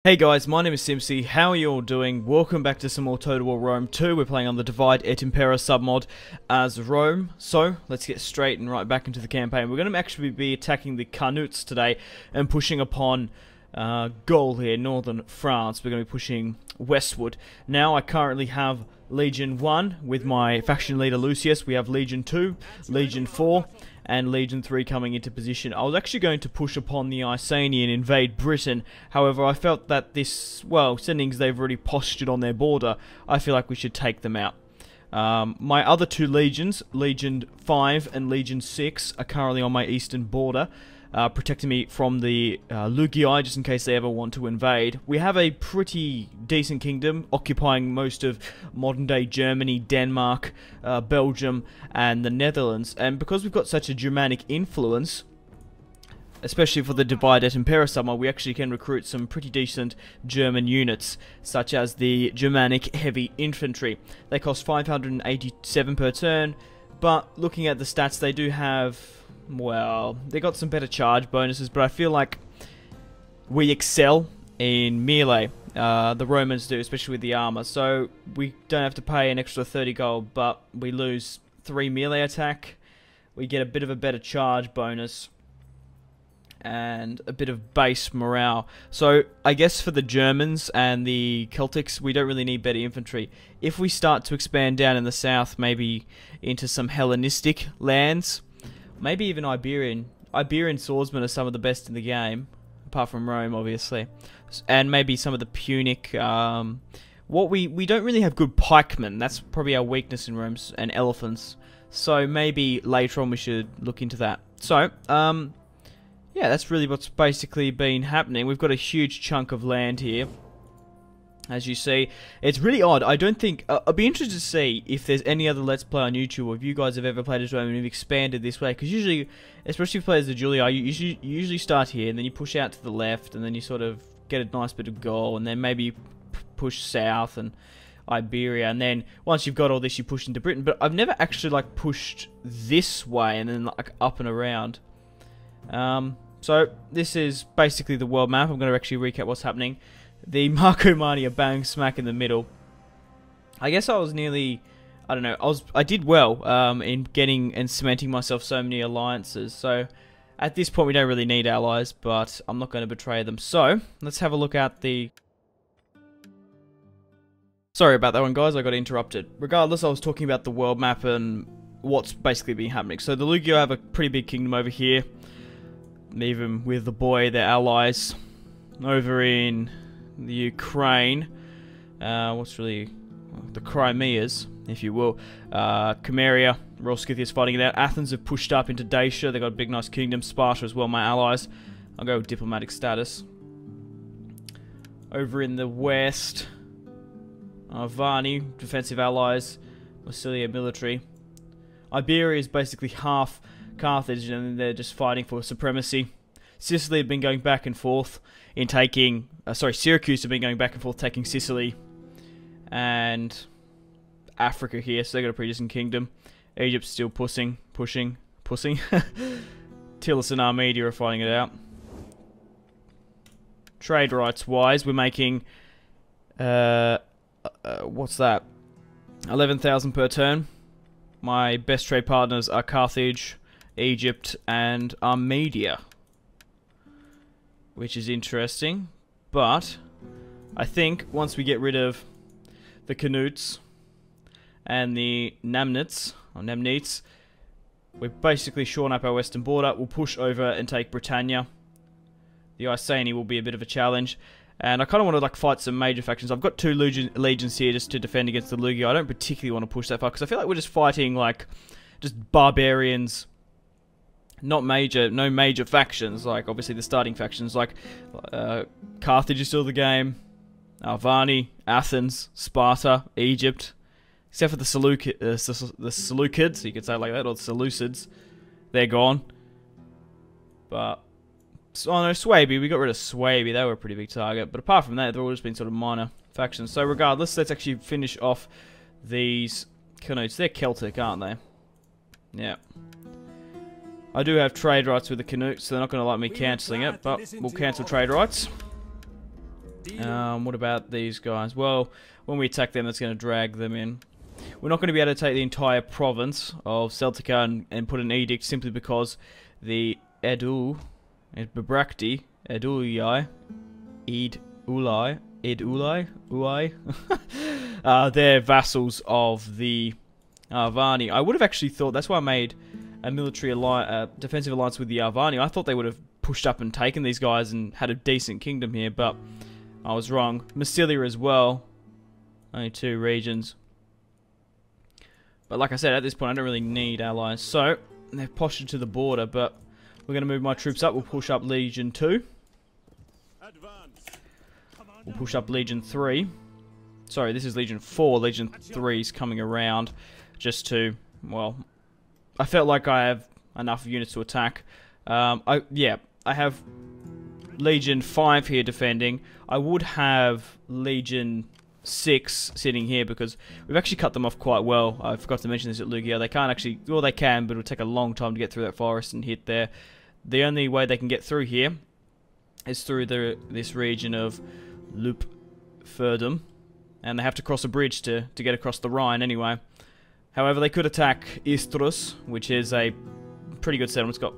Hey guys, my name is Simpzy. How are you all doing? Welcome back to some more Total War Rome 2. We're playing on the DEI Impera submod as Rome. So, let's get straight and right back into the campaign. We're going to actually be attacking the Carnutes today and pushing upon Gaul here, northern France. We're going to be pushing westward. Now, I currently have Legion 1 with my faction leader Lucius. We have Legion 2, Legion 4, and Legion 3 coming into position. I was actually going to push upon the Iceni and invade Britain. However, I felt that this, well, seeing as they've already postured on their border, I feel like we should take them out. My other two legions, Legion 5 and Legion 6, are currently on my eastern border, protecting me from the Lugii, just in case they ever want to invade. We have a pretty decent kingdom, occupying most of modern-day Germany, Denmark, Belgium, and the Netherlands. And because we've got such a Germanic influence, especially for the DEI Impera submod, we actually can recruit some pretty decent German units, such as the Germanic Heavy Infantry. They cost 587 per turn, but looking at the stats, they do have, well, they got some better charge bonuses, but I feel like we excel in melee. The Romans do, especially with the armor. So we don't have to pay an extra 30 gold, but we lose 3 melee attack. We get a bit of a better charge bonus and a bit of base morale. So I guess for the Germans and the Celtics, we don't really need better infantry. If we start to expand down in the south, maybe into some Hellenistic lands, maybe even Iberian swordsmen are some of the best in the game, apart from Rome, obviously. And maybe some of the Punic. We don't really have good pikemen. That's probably our weakness in Rome, and elephants. So maybe later on we should look into that. So, yeah, that's really what's basically been happening. We've got a huge chunk of land here, as you see. It's really odd. I don't think... I'd be interested to see if there's any other Let's Play on YouTube, or if you guys have ever played as Rome and have expanded this way. Because usually, especially if you play as the Julii, you usually start here, and then you push out to the left, and then you sort of get a nice bit of Gaul, and then maybe push south and Iberia, and then once you've got all this, you push into Britain. But I've never actually, like, pushed this way, and then, like, up and around. So, this is basically the world map. I'm going to actually recap what's happening. The Marcomanni are bang smack in the middle. I guess I was nearly, I don't know, I did well in getting and cementing myself so many alliances. So at this point we don't really need allies, but I'm not going to betray them. So let's have a look at the... Sorry about that one, guys, I got interrupted. Regardless, I was talking about the world map and what's basically been happening. So the Lugii have a pretty big kingdom over here, even with the boy, their allies over in the Ukraine, what's really the Crimeas, if you will. Cameria, Royal Scythia's fighting it out. Athens have pushed up into Dacia. They've got a big, nice kingdom. Sparta as well, my allies. I'll go with diplomatic status. Over in the west, Varni, defensive allies. Massilia, military. Iberia is basically half Carthage, and they're just fighting for supremacy. Sicily have been going back and forth in taking... Syracuse have been going back and forth taking Sicily and Africa here, so they got a pretty decent kingdom. Egypt's still pushing. Tillus and Armedia are fighting it out. Trade rights wise, we're making what's that? 11,000 per turn. My best trade partners are Carthage, Egypt, and Armedia, which is interesting. But I think once we get rid of the Carnutes and the Namnites, we've basically shorn up our western border. We'll push over and take Britannia. The Iceni will be a bit of a challenge. And I kind of want to, like, fight some major factions. I've got two legions here just to defend against the Lugii. I don't particularly want to push that far, because I feel like we're just fighting, like, just barbarians. No major factions, like obviously the starting factions, like Carthage is still the game, Varni, Athens, Sparta, Egypt, except for the Seleucids, you could say it like that, or the Seleucids, they're gone. But, oh no, Suebi, we got rid of Suebi, they were a pretty big target, but apart from that, they've all just been sort of minor factions. So regardless, let's actually finish off these Carnutes. They're Celtic, aren't they? Yeah. I do have trade rights with the Carnutes, so they're not going to like me cancelling it, but we'll cancel trade rights. What about these guys? Well, when we attack them, that's going to drag them in. We're not going to be able to take the entire province of Celtica and put an edict simply because the Edu, Bebrakti, Edulai, they're vassals of the Arvani. I would have actually thought, that's why I made a military defensive alliance with the Arvani. I thought they would have pushed up and taken these guys and had a decent kingdom here, but I was wrong. Massilia as well. Only 2 regions. But like I said, at this point I don't really need allies. So, they've postured to the border, but we're going to move my troops up. We'll push up Legion 2. We'll push up Legion 3. Sorry, this is Legion 4. Legion 3 is coming around just to, well, I felt like I have enough units to attack. I have Legion 5 here defending. I would have Legion 6 sitting here because we've actually cut them off quite well. I forgot to mention this at Lugia. They can't actually, well they can, but it'll take a long time to get through that forest and hit there. The only way they can get through here is through this region of Loopferdum, and they have to cross a bridge to get across the Rhine anyway. However, they could attack Istrus, which is a pretty good settlement. It's got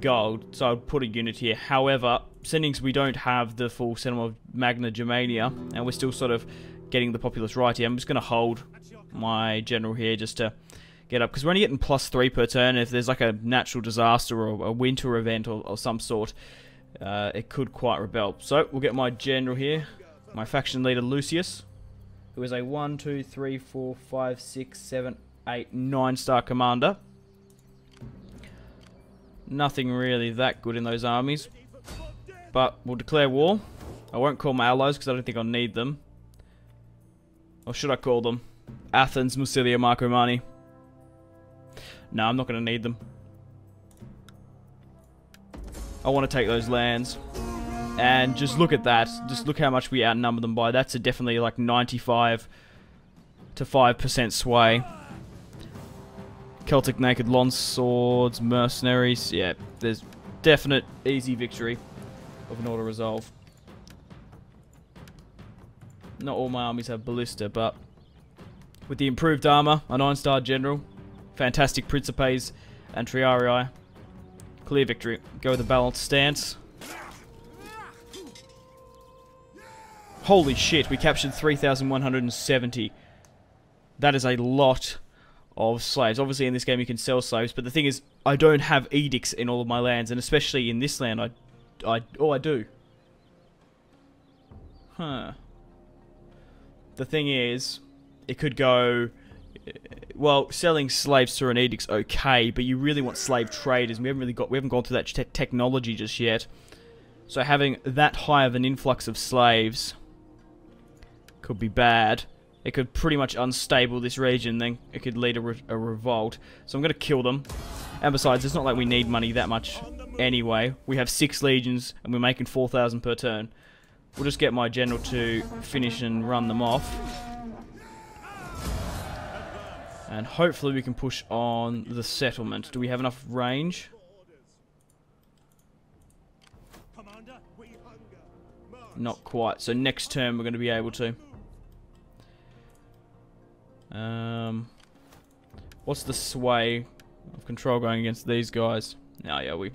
gold, so I'll put a unit here. However, since we don't have the full settlement of Magna Germania, and we're still sort of getting the populace right here, I'm just going to hold my general here just to get up, because we're only getting +3 per turn. If there's like a natural disaster or a winter event or some sort, it could quite rebel. So we'll get my general here, my faction leader Lucius, who is a 1, 2, 3, 4, 5, 6, 7, 8, 9-star commander. Nothing really that good in those armies, but we'll declare war. I won't call my allies because I don't think I'll need them. Or should I call them? Athens, Massilia, Marcomanni. No, I'm not going to need them. I want to take those lands. And just look at that. Just look how much we outnumber them by. That's definitely like 95 to 5% sway. Celtic naked longswords, mercenaries. Yeah, there's definite easy victory of an auto resolve. Not all my armies have ballista, but with the improved armor, a 9-star general, fantastic principes and triarii, clear victory. Go with a balanced stance. Holy shit, we captured 3,170. That is a lot of slaves. Obviously in this game you can sell slaves, but the thing is, I don't have edicts in all of my lands, and especially in this land, I do. Huh. The thing is, it could go, well, selling slaves through an edict's okay, but you really want slave traders, and we haven't gone through that technology just yet. So having that high of an influx of slaves could be bad. It could pretty much unstable this region, then it could lead a revolt. So I'm going to kill them. And besides, it's not like we need money that much anyway. We have 6 legions, and we're making 4,000 per turn. We'll just get my general to finish and run them off. And hopefully we can push on the settlement. Do we have enough range? Not quite. So next turn we're going to be able to. What's the sway of control going against these guys? Oh yeah, we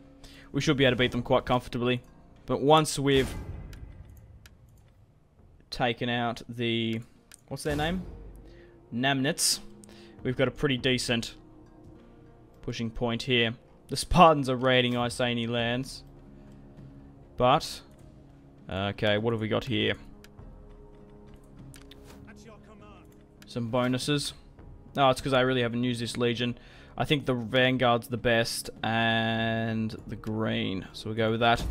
should be able to beat them quite comfortably. But once we've taken out the, what's their name? Namnits, we've got a pretty decent pushing point here. The Spartans are raiding Iceni lands. But, okay, what have we got here? Some bonuses. Oh, it's because I really haven't used this legion. I think the Vanguard's the best, and the green. So we'll go with that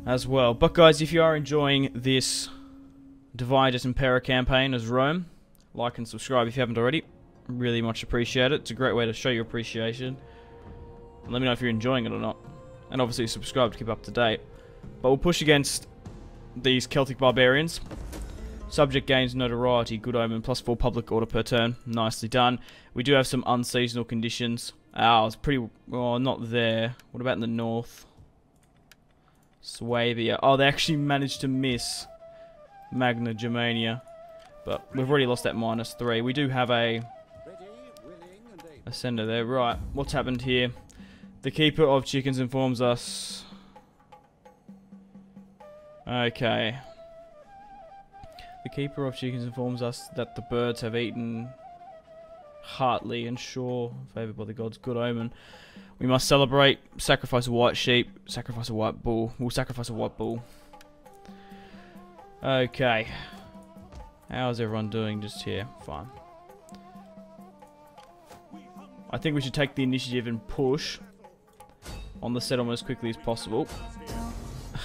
as well. But guys, if you are enjoying this Divide et Impera campaign as Rome, like and subscribe if you haven't already. Really much appreciate it. It's a great way to show your appreciation. And let me know if you're enjoying it or not. And obviously subscribe to keep up to date. But we'll push against these Celtic barbarians. Subject gains notoriety, good omen, +4 public order per turn. Nicely done. We do have some unseasonal conditions. It's pretty, well, not there. What about in the north? Swabia. Oh, they actually managed to miss Magna Germania. But we've already lost that -3. We do have a sender there. Right, what's happened here? The Keeper of Chickens informs us. Okay. The Keeper of Chickens informs us that the birds have eaten heartily and sure, favoured by the gods, good omen. We must celebrate, sacrifice a white sheep, sacrifice a white bull. We'll sacrifice a white bull. Okay. How's everyone doing just here? Fine. I think we should take the initiative and push on the settlement as quickly as possible.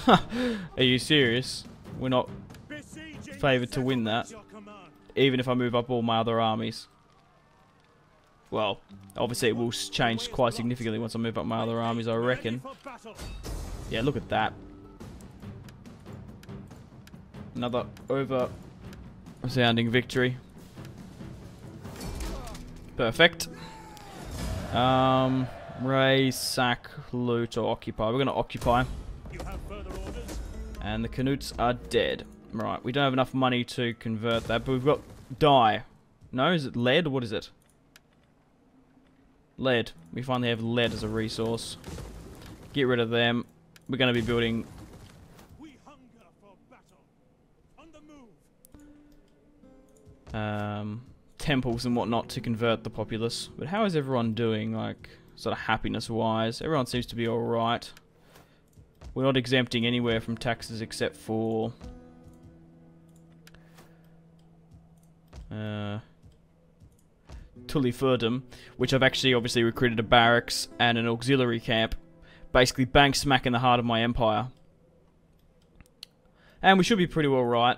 Are you serious? We're not favoured to win that, even if I move up all my other armies. Well, obviously it will change quite significantly once I move up my other armies, I reckon. Yeah, look at that. Another over-resounding victory. Perfect. Raise, sack, loot, or occupy. We're going to occupy. And the Canuts are dead. Right, we don't have enough money to convert that, but we've got dye. No, is it lead? What is it? Lead. We finally have lead as a resource. Get rid of them. We're going to be building... temples and whatnot to convert the populace. But how is everyone doing, like, sort of happiness-wise? Everyone seems to be alright. We're not exempting anywhere from taxes except for... Tullifurdum, which I've actually obviously recruited a barracks and an auxiliary camp, basically bang smack in the heart of my empire. And we should be pretty well right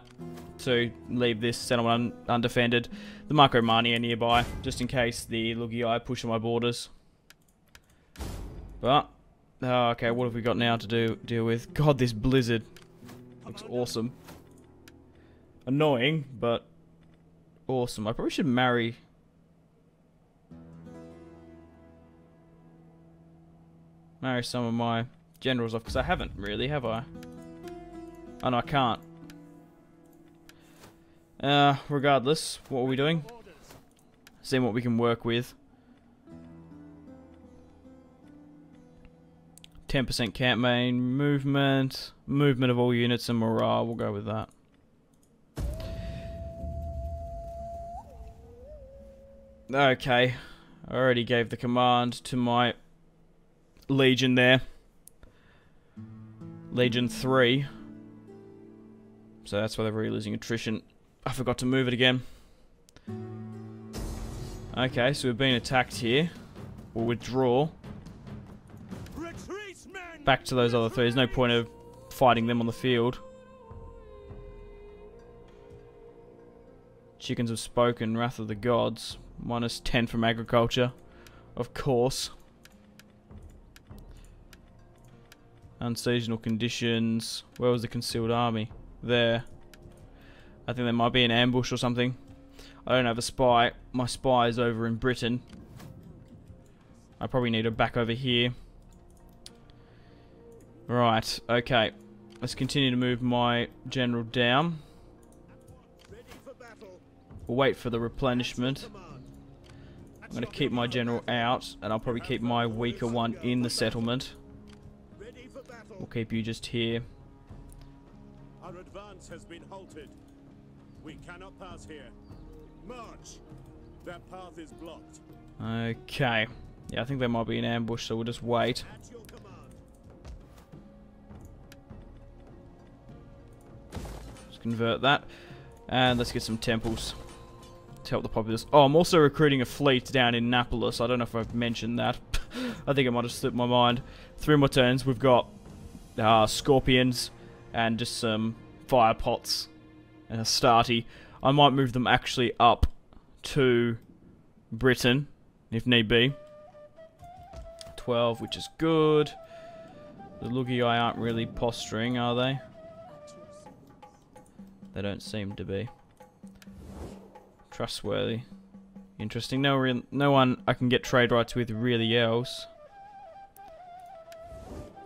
to leave this settlement undefended. The Marcomanni are nearby, just in case the Lugii push on my borders. But, oh, okay, what have we got now to deal with? God, this blizzard looks awesome. Annoying, but awesome. I probably should marry... some of my generals off, because I haven't really, have I? Oh no, I can't. Regardless, what are we doing? Seeing what we can work with. 10% camp main, movement of all units and morale, we'll go with that. Okay, I already gave the command to my Legion there. Legion 3. So that's why they're really losing attrition. I forgot to move it again. Okay, so we've been attacked here. We'll withdraw. Back to those other three. There's no point of fighting them on the field. Chickens have spoken. Wrath of the gods. -10 from agriculture. Of course. Unseasonal conditions. Where was the concealed army? There. I think there might be an ambush or something. I don't have a spy. My spy is over in Britain. I probably need her back over here. Right, okay. Let's continue to move my general down. We'll wait for the replenishment. I'm going to keep my general out, and I'll probably keep my weaker one in the settlement. We'll keep you just here. Our advance has been halted. We cannot pass here. March. That path is blocked. Okay. Yeah, I think there might be an ambush, so we'll just wait. At your command. Just convert that. And let's get some temples to help the populace. Oh, I'm also recruiting a fleet down in Napolis. I don't know if I've mentioned that. I think it might have slipped my mind. 3 more turns. We've got scorpions and just some fire pots and a starty. I might move them actually up to Britain, if need be. 12, which is good. The Lugii aren't really posturing, are they? They don't seem to be. Trustworthy. Interesting. No one I can get trade rights with really else.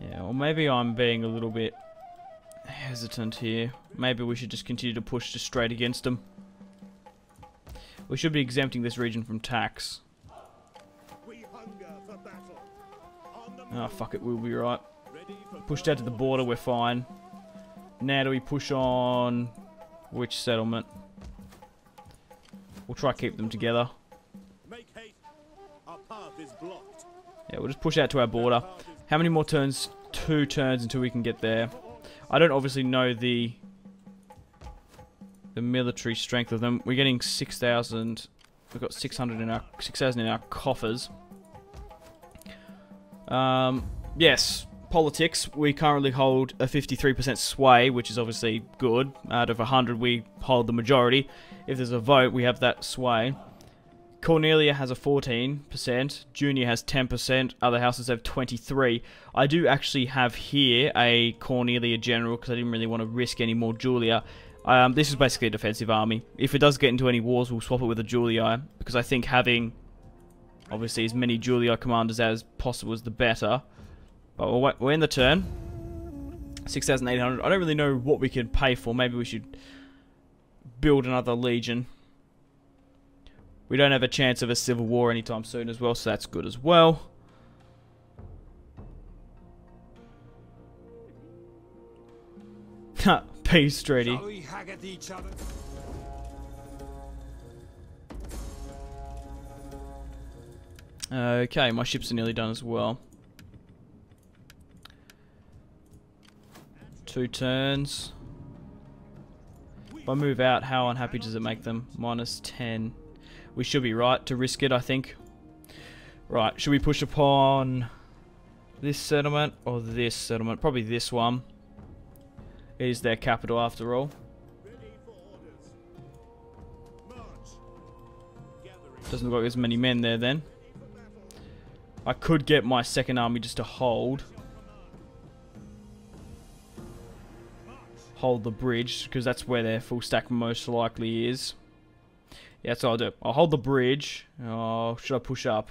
Yeah, or maybe I'm being a little bit hesitant here. Maybe we should just continue to push just straight against them. We should be exempting this region from tax. We hunger for battle. On the Oh, move. fuck it, we'll be right. Ready for Pushed out to the border, we're fine. Now do we push on which settlement? We'll try to keep them together. make haste. Our path is blocked. Yeah, we'll just push out to our border. How many more turns? 2 turns until we can get there. I don't obviously know the military strength of them. We're getting 6,000. We've got 600 in our 6,000 in our coffers. Yes, politics. We currently hold a 53% sway, which is obviously good. Out of 100, we hold the majority. If there's a vote, we have that sway. Cornelia has a 14%, Junior has 10%, other houses have 23%. I do actually have here a Cornelia general because I didn't really want to risk any more Julia. This is basically a defensive army. If it does get into any wars, we'll swap it with a Julii because I think having, obviously, as many Julii commanders as possible is the better. But we're in the turn. 6,800. I don't really know what we could pay for. Maybe we should build another legion. We don't have a chance of a civil war anytime soon as well, so that's good as well. Peace treaty. Shall we hack at each other? Okay, my ships are nearly done as well. 2 turns. If I move out, how unhappy does it make them? -10. We should be right to risk it, I think. Right, should we push upon this settlement or this settlement? Probably this one. It is their capital after all. ready for orders. March. Gathering. Doesn't look like there's many men there then. I could get my second army just to hold the bridge, because that's where their full stack most likely is. Yeah, that's what I'll do. I'll hold the bridge. Oh, should I push up?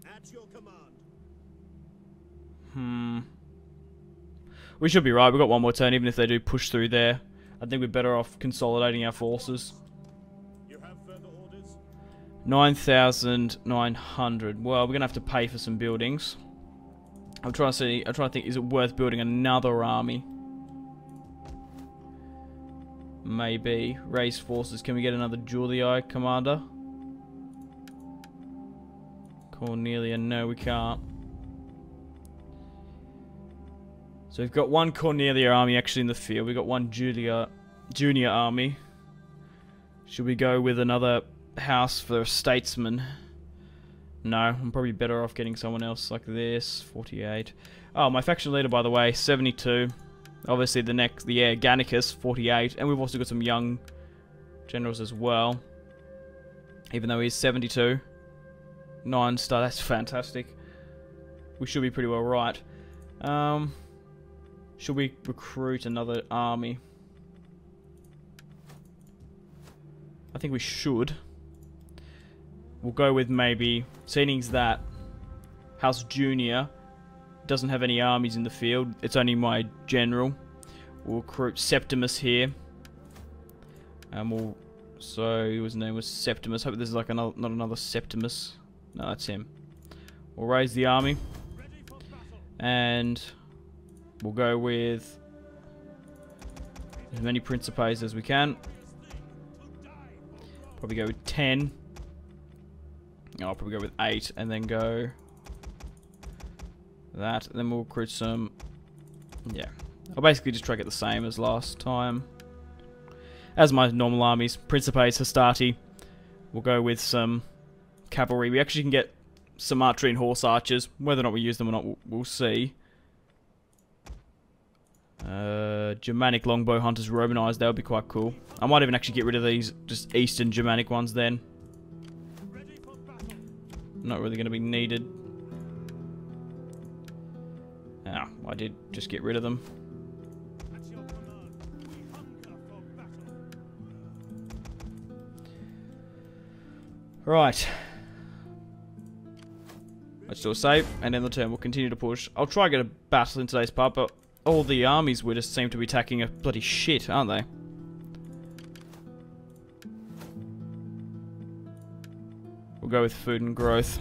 At your command. We should be right. We've got one more turn, even if they do push through there. I think we're better off consolidating our forces. You have further orders? 9,900. Well, we're going to have to pay for some buildings. I'm trying to think, is it worth building another army? Maybe. Raise forces. Can we get another Julii commander? Cornelia. No, we can't. So we've got one Cornelia army actually in the field. We've got one junior army. Should we go with another house for a statesman? No, I'm probably better off getting someone else like this. 48. Oh, my faction leader, by the way, 72. Obviously, the heir, Gannicus, 48. And we've also got some young generals as well. Even though he's 72. 9-star, that's fantastic. We should be pretty well right. Should we recruit another army? I think we should. We'll go with maybe, seeing that House Junior doesn't have any armies in the field, it's only my general. We'll recruit Septimus here. And so his name was Septimus. Hope there's like not another Septimus. No, that's him. We'll raise the army. And we'll go with as many Principes as we can. Probably go with 10. I'll probably go with 8 and then go that. And then we'll recruit some. Yeah. I'll basically just try to get the same as last time. As my normal armies. Principes, Hastati. We'll go with some cavalry. We actually can get some archery and horse archers. Whether or not we use them or not, we'll see. Germanic longbow hunters Romanized. That would be quite cool. I might even actually get rid of these just Eastern Germanic ones then. Not really going to be needed. Ah, I did just get rid of them. At your command. We hunger for battle. Right. I Let's do a save, and end the turn. We'll continue to push. I'll try and get a battle in today's part, but all the armies we just seem to be attacking are bloody shit, aren't they? We'll go with food and growth.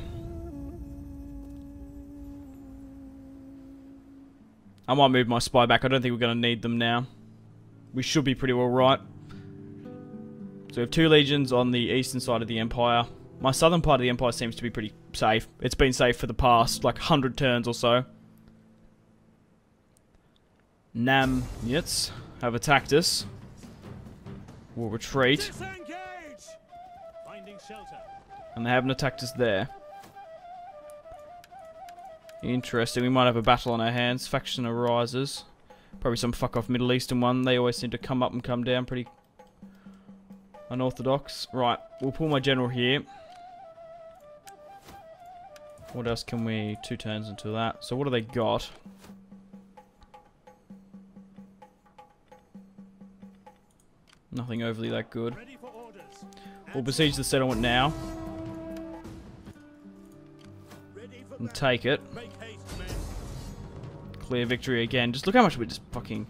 I might move my spy back. I don't think we're going to need them now. We should be pretty well right. So we have 2 legions on the eastern side of the Empire. My southern part of the Empire seems to be pretty safe. It's been safe for the past, like, 100 turns or so. Yets have attacked us. We'll retreat. Finding shelter. And they haven't attacked us there. Interesting, we might have a battle on our hands. Faction arises. Probably some fuck-off Middle Eastern one. They always seem to come up and come down pretty unorthodox. Right, we'll pull my general here. What else can we... 2 turns into that. So what do they got? Nothing overly that good. We'll besiege the settlement now. And take it. Clear victory again. Just look how much we're just fucking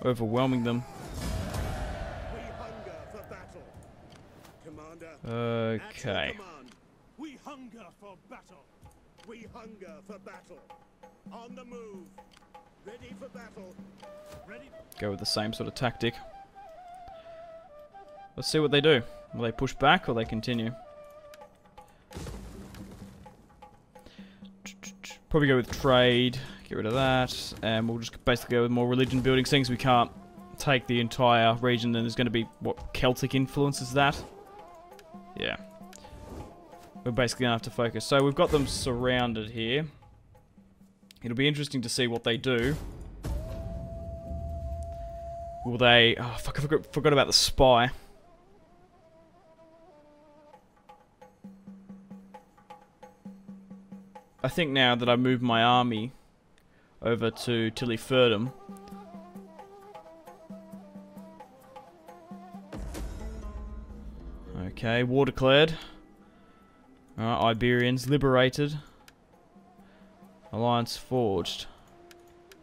overwhelming them. Okay. We hunger for battle. We hunger for battle. On the move. Ready for battle. Ready. Go with the same sort of tactic. Let's see what they do. Will they push back or they continue? Probably go with trade, get rid of that, and we'll just basically go with more religion building. Since we can't take the entire region, then there's going to be, what, Celtic influences that? Yeah. We're basically going to have to focus. So we've got them surrounded here. It'll be interesting to see what they do. Will they... Oh, fuck, I forgot about the spy. I think now that I moved my army over to Tillyferdum, okay, war declared. Alright, Iberians liberated. Alliance forged.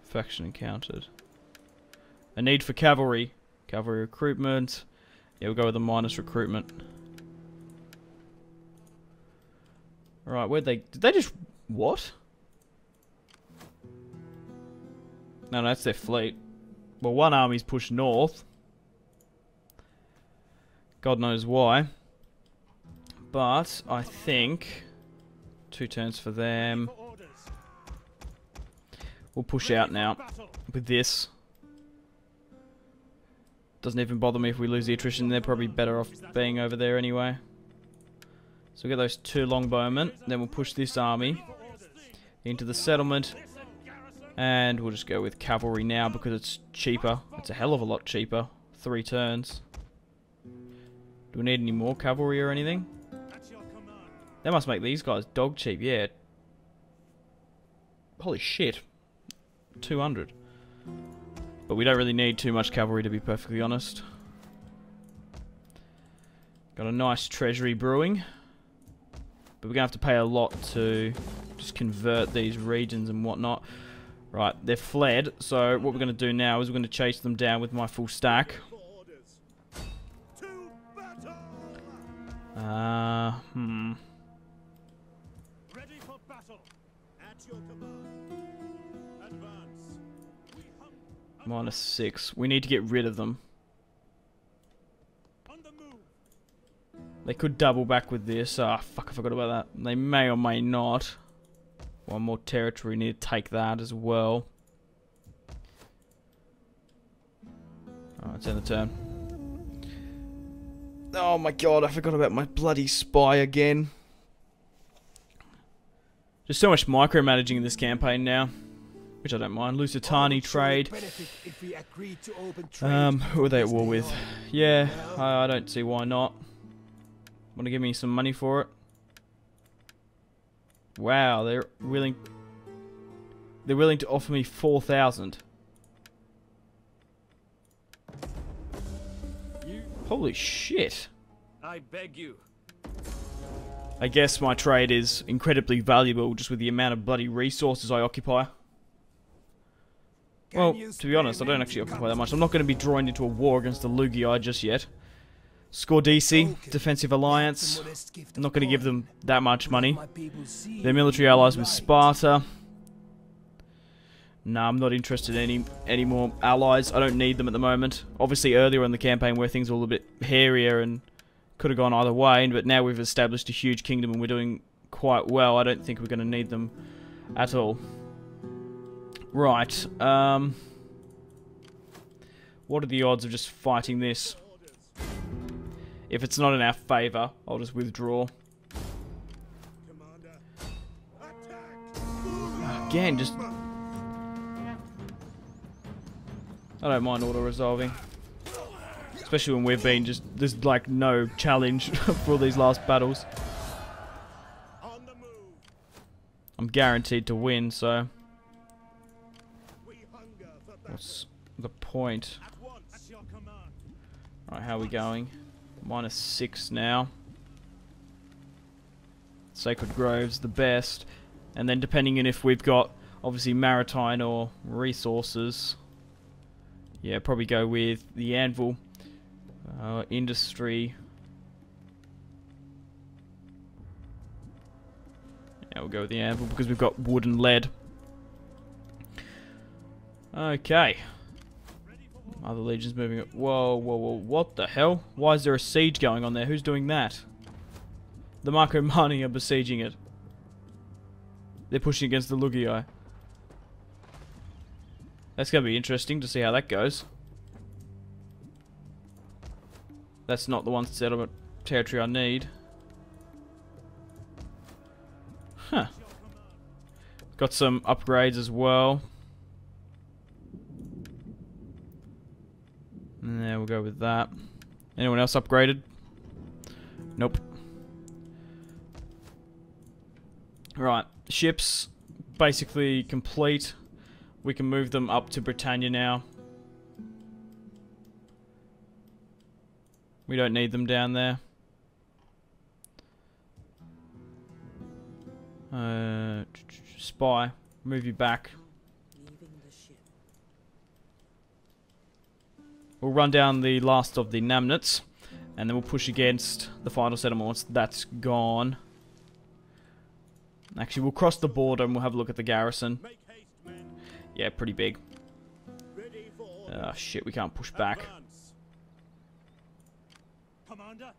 Faction encountered. A need for cavalry. Cavalry recruitment. Yeah, we'll go with a minus recruitment. Alright, where'd they... Did they just... What? No, that's their fleet. Well, one army's pushed north. God knows why. But, I think... 2 turns for them. We'll push out now with this. Doesn't even bother me if we lose the attrition. They're probably better off being over there anyway. So we get those 2 longbowmen. Then we'll push this army into the settlement. And we'll just go with cavalry now because it's cheaper. It's a hell of a lot cheaper. 3 turns. Do we need any more cavalry or anything? That must make these guys dog cheap, yeah. Holy shit. 200. But we don't really need too much cavalry, to be perfectly honest. Got a nice treasury brewing. But we're going to have to pay a lot to just convert these regions and whatnot. Right, they're fled. So what we're going to do now is we're going to chase them down with my full stack. Ready for battle. At your command. Advance. -6. We need to get rid of them. On the move. They could double back with this. Ah, fuck, I forgot about that. They may or may not. One more territory. Need to take that as well. Alright, let's end the turn. Oh my god, I forgot about my bloody spy again. There's so much micromanaging in this campaign now, which I don't mind. Lusitani trade. Who are they at war with? Yeah, I don't see why not. Want to give me some money for it? Wow, they're willing to offer me 4,000. Holy shit. I beg you. I guess my trade is incredibly valuable just with the amount of bloody resources I occupy. Well, to be honest, I don't actually occupy that much. I'm not going to be drawn into a war against the Lugii just yet. Score DC, Defensive Alliance. I'm not going to give them that much money. They're military allies with Sparta. Nah, I'm not interested in any more allies. I don't need them at the moment. Obviously, earlier in the campaign where things were a little bit hairier and could have gone either way, but now we've established a huge kingdom and we're doing quite well. I don't think we're going to need them at all. Right. What are the odds of just fighting this? If it's not in our favour, I'll just withdraw. Again, just... I don't mind auto-resolving. Especially when we've been just... There's like no challenge for these last battles. I'm guaranteed to win, so... What's the point? Right, how are we going? -6 now. Sacred Grove's the best. And then depending on if we've got, obviously, maritime or resources... Yeah, probably go with the anvil. Industry. Yeah, we'll go with the anvil because we've got wood and lead. Okay. Other legions moving up. Whoa, whoa, whoa. What the hell? Why is there a siege going on there? Who's doing that? The Marcomanni are besieging it. They're pushing against the Lugii. That's going to be interesting to see how that goes. That's not the one settlement territory I need. Huh. Got some upgrades as well. Yeah, we'll go with that. Anyone else upgraded? Nope. Right, ships basically complete. We can move them up to Britannia now. We don't need them down there. Spy, move you back. We'll run down the last of the Namnits, and then we'll push against the final settlement once that's gone. Actually, we'll cross the border and we'll have a look at the garrison. Yeah, pretty big. Ah, shit, we can't push back. Commander,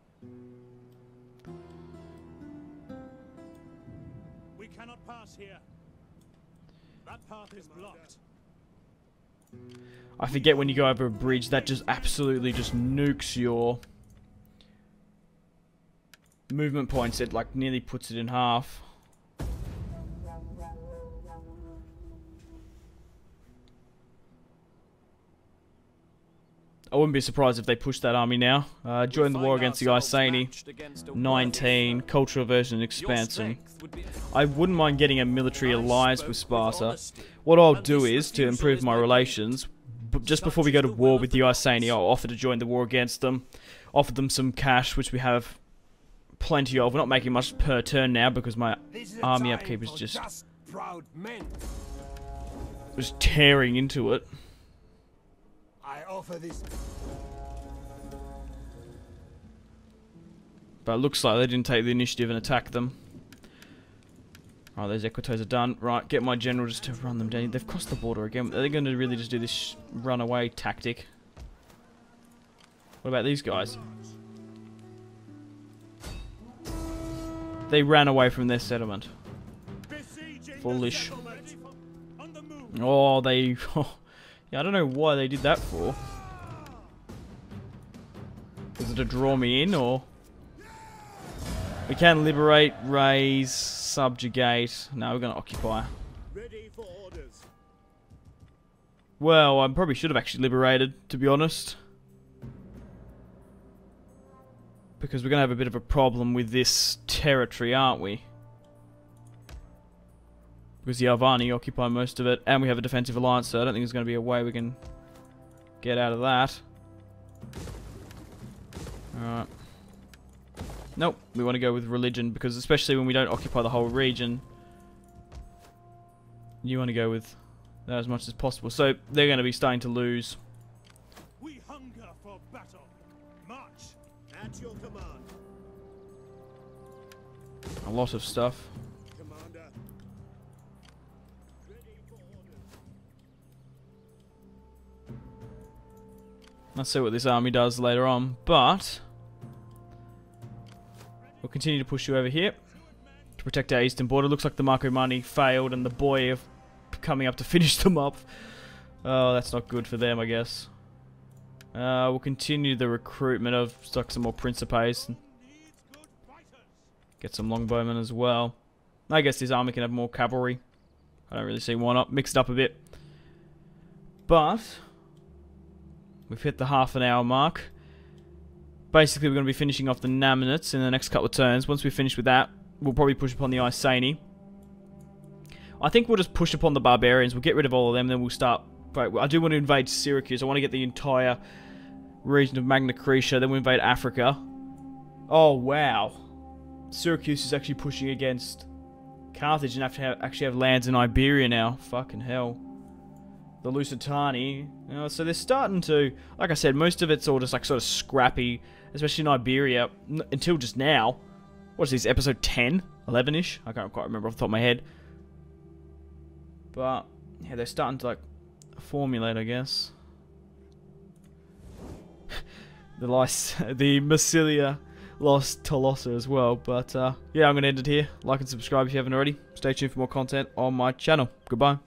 we cannot pass here. That path is blocked. I forget when you go over a bridge, that just absolutely just nukes your movement points. It like nearly puts it in half. I wouldn't be surprised if they push that army now. Join the war against the Iceni. 19. Cultural version and expansion. I wouldn't mind getting a military alliance with Sparta. What I'll do is, to improve my relations, just before we go to war with the Iceni, I'll offer to join the war against them. Offer them some cash, which we have plenty of. We're not making much per turn now because my army upkeep is just tearing into it. But it looks like they didn't take the initiative and attack them. Oh, those Equitos are done. Right, get my general just to run them down. They've crossed the border again. Are they going to really just do this runaway tactic? What about these guys? They ran away from their settlement. Foolish. Oh, they... Yeah, I don't know why they did that for. Was it to draw me in, or... We can liberate, raise, subjugate. No, we're going to occupy. Ready for orders. Well, I probably should have actually liberated, to be honest. Because we're going to have a bit of a problem with this territory, aren't we? Because the Alvani occupy most of it, and we have a defensive alliance, so I don't think there's going to be a way we can get out of that. Alright. Nope, we want to go with religion, because especially when we don't occupy the whole region, you want to go with that as much as possible. So they're going to be starting to lose. We hunger for battle. March at your command. A lot of stuff. Commander. Ready for orders. Let's see what this army does later on, but we'll continue to push you over here to protect our eastern border. Looks like the Marco Mani failed and the boy of coming up to finish them up. Oh, that's not good for them, I guess. We'll continue the recruitment of some more Principes and get some longbowmen as well. I guess this army can have more cavalry. I don't really see why not. Mix it up a bit. But we've hit the half an hour mark. Basically, we're going to be finishing off the Namnits in the next couple of turns. Once we finish with that, we'll probably push upon the Iceni. I think we'll just push upon the Barbarians. We'll get rid of all of them, then we'll start... Right, I do want to invade Syracuse. I want to get the entire region of Magna Graecia. Then we'll invade Africa. Oh, wow. Syracuse is actually pushing against Carthage and actually have lands in Iberia now. Fucking hell. The Lusitani. So they're starting to... Like I said, most of it's all just like sort of scrappy. Especially in Iberia. Until just now. What is this, episode 10? 11-ish? I can't quite remember off the top of my head. But, yeah, they're starting to, like, formulate, I guess. the Massilia lost Tolosa as well. But, yeah, I'm going to end it here. Like and subscribe if you haven't already. Stay tuned for more content on my channel. Goodbye.